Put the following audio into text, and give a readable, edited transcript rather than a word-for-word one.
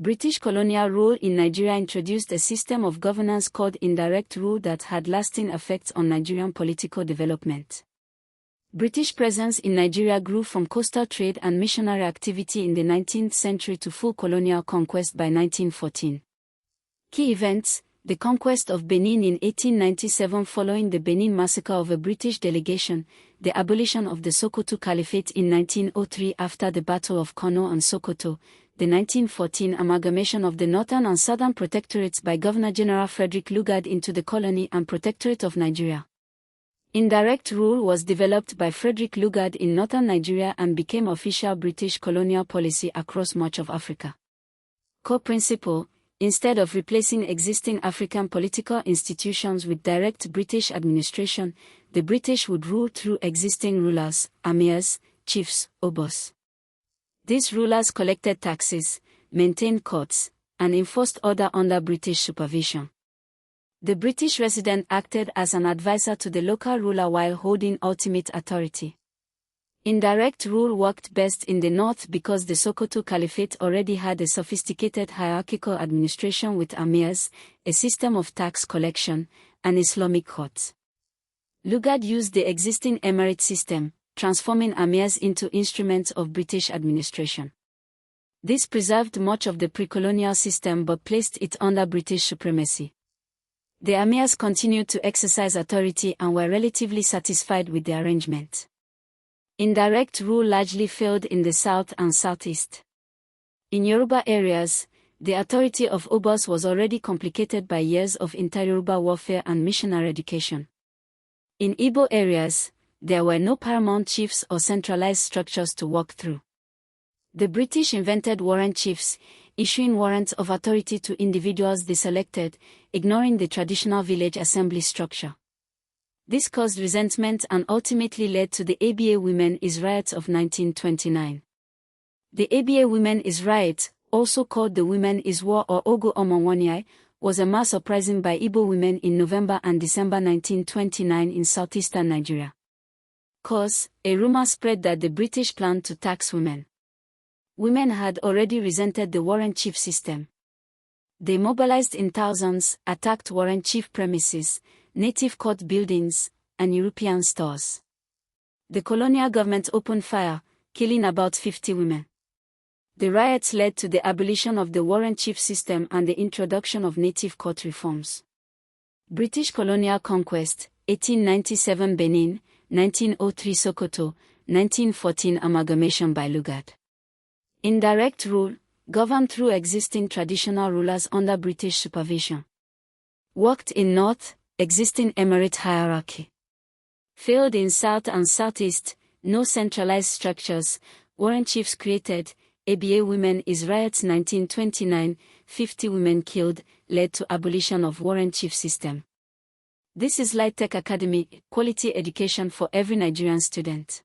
British colonial rule in Nigeria introduced a system of governance called Indirect Rule that had lasting effects on Nigerian political development. British presence in Nigeria grew from coastal trade and missionary activity in the 19th century to full colonial conquest by 1914. Key events: the conquest of Benin in 1897 following the Benin massacre of a British delegation, the abolition of the Sokoto Caliphate in 1903 after the Battle of Kano and Sokoto, the 1914 amalgamation of the Northern and Southern Protectorates by Governor-General Frederick Lugard into the Colony and Protectorate of Nigeria. Indirect rule was developed by Frederick Lugard in northern Nigeria and became official British colonial policy across much of Africa. Core principle: instead of replacing existing African political institutions with direct British administration, the British would rule through existing rulers, emirs, chiefs, obos. These rulers collected taxes, maintained courts, and enforced order under British supervision. The British resident acted as an advisor to the local ruler while holding ultimate authority. Indirect rule worked best in the north because the Sokoto Caliphate already had a sophisticated hierarchical administration with emirs, a system of tax collection, and Islamic courts. Lugard used the existing emirate system, transforming emirs into instruments of British administration. This preserved much of the pre-colonial system but placed it under British supremacy. The emirs continued to exercise authority and were relatively satisfied with the arrangement. Indirect rule largely failed in the south and southeast. In Yoruba areas, the authority of obos was already complicated by years of inter-Yoruba warfare and missionary education. In Igbo areas, there were no paramount chiefs or centralized structures to walk through. The British invented warrant chiefs, issuing warrants of authority to individuals they selected, ignoring the traditional village assembly structure. This caused resentment and ultimately led to the ABA Women's Riot of 1929. The ABA Women's Riot, also called the Women's War or Ogo Omonwanyai, was a mass uprising by Igbo women in November and December 1929 in southeastern Nigeria. Cause: a rumor spread that the British planned to tax women. Women had already resented the warrant chief system. They mobilized in thousands, attacked warrant chief premises, native court buildings, and European stores. The colonial government opened fire, killing about 50 women. The riots led to the abolition of the warrant chief system and the introduction of native court reforms. British colonial conquest: 1897 Benin, 1903 Sokoto, 1914 amalgamation by Lugard. Indirect rule, governed through existing traditional rulers under British supervision. Worked in north, existing emirate hierarchy. Failed in south and southeast, no centralized structures, warrant chiefs created, ABA Women's Riots 1929, 50 women killed, led to abolition of warrant chief system. This is Light Tech Academy, quality education for every Nigerian student.